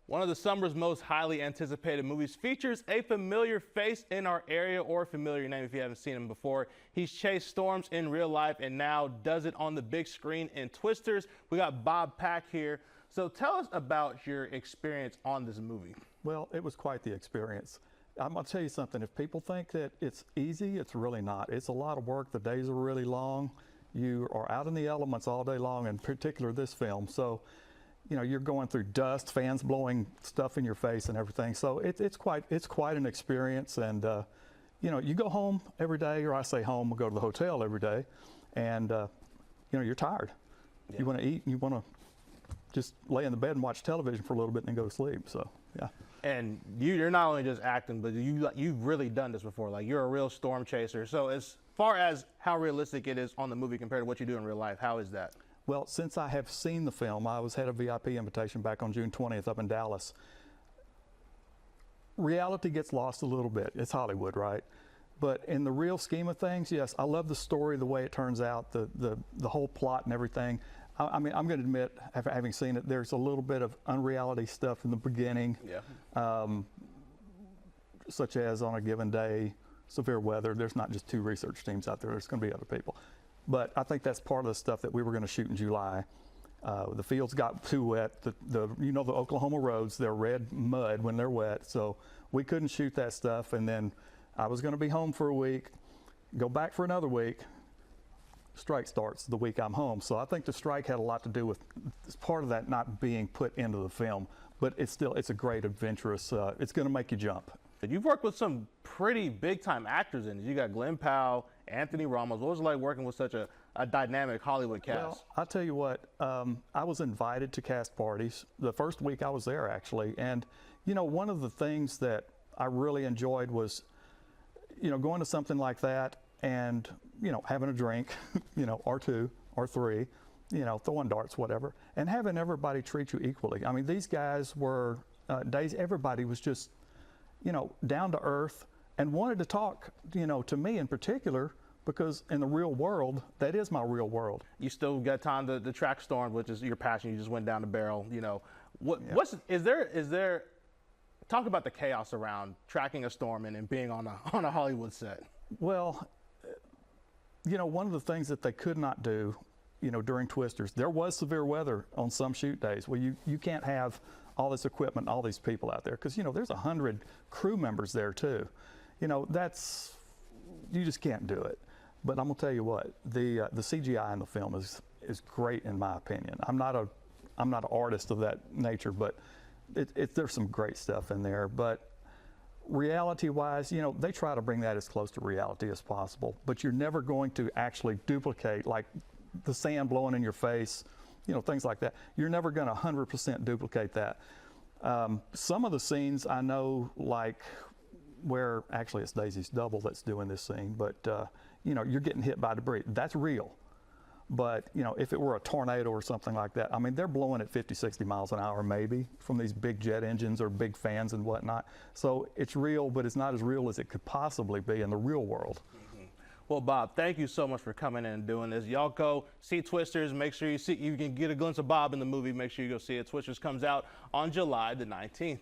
One of the summer's most highly anticipated movies features a familiar face in our area, or a familiar name if you haven't seen him before. He's chased storms in real life and now does it on the big screen in Twisters. We got Bob Pack here. So tell us about your experience on this movie. Well, it was quite the experience. I'm going to tell you something. If people think that it's easy, it's really not. It's a lot of work. The days are really long. You are out in the elements all day long, in particular this film. So, you know, you're going through dust, fans blowing stuff in your face and everything. So it's quite an experience. And you know, you go home every day, or I say home, we go to the hotel every day, and you know, you're tired. Yeah. You want to eat, and you want to just lay in the bed and watch television for a little bit and then go to sleep. So yeah. And you're not only just acting, but you've really done this before. Like, you're a real storm chaser. So as far as how realistic it is on the movie compared to what you do in real life, how is that? Well, since I have seen the film, I had a VIP invitation back on June 20th up in Dallas. Reality gets lost a little bit. It's Hollywood, right? But in the real scheme of things, yes, I love the story, the way it turns out, the whole plot and everything. I mean, I'm going to admit, after having seen it, there's a little bit of unreality stuff in the beginning, yeah. Such as on a given day, severe weather. There's not just 2 research teams out there. There's going to be other people. But I think that's part of the stuff that we were going to shoot in July. The fields got too wet. You know, the Oklahoma roads, they're red mud when they're wet. So we couldn't shoot that stuff. And then I was going to be home for a week, go back for another week. Strike starts the week I'm home. So I think the strike had a lot to do with part of that not being put into the film. But it's a great adventurous, it's going to make you jump. You've worked with some pretty big time actors in it. You got Glenn Powell, Anthony Ramos. What was it like working with such a dynamic Hollywood cast? Well, I'll tell you what, I was invited to cast parties the first week I was there, actually. And, you know, one of the things that I really enjoyed was, you know, going to something like that and, you know, having a drink, you know, or 2 or 3, you know, throwing darts, whatever, and having everybody treat you equally. I mean, these guys were, everybody was just, you know, down to earth and wanted to talk, you know, to me in particular, because in the real world, that is my real world. You still got time to track storms, which is your passion. You just went down the barrel, you know. Is there, talk about the chaos around tracking a storm and being on a Hollywood set. Well, you know, one of the things that they could not do, you know, during Twisters, there was severe weather on some shoot days. Well, you can't have all this equipment, all these people out there, because, you know, there's 100 crew members there too. You know, you just can't do it. But I'm gonna tell you what, the CGI in the film is great in my opinion. I'm not an artist of that nature, but there's some great stuff in there. But reality-wise, you know, they try to bring that as close to reality as possible. But you're never going to actually duplicate, like the sand blowing in your face, you know, things like that. You're never going to 100% duplicate that. Some of the scenes I know, like where actually it's Daisy's double that's doing this scene, but you know, you're getting hit by debris. That's real. But, you know, if it were a tornado or something like that, I mean, they're blowing at 50, 60 miles an hour maybe from these big jet engines or big fans and whatnot. So it's real, but it's not as real as it could possibly be in the real world. Well, Bob, thank you so much for coming in and doing this. Y'all go see Twisters. Make sure you can get a glimpse of Bob in the movie. Make sure you go see it. Twisters comes out on July the 19th.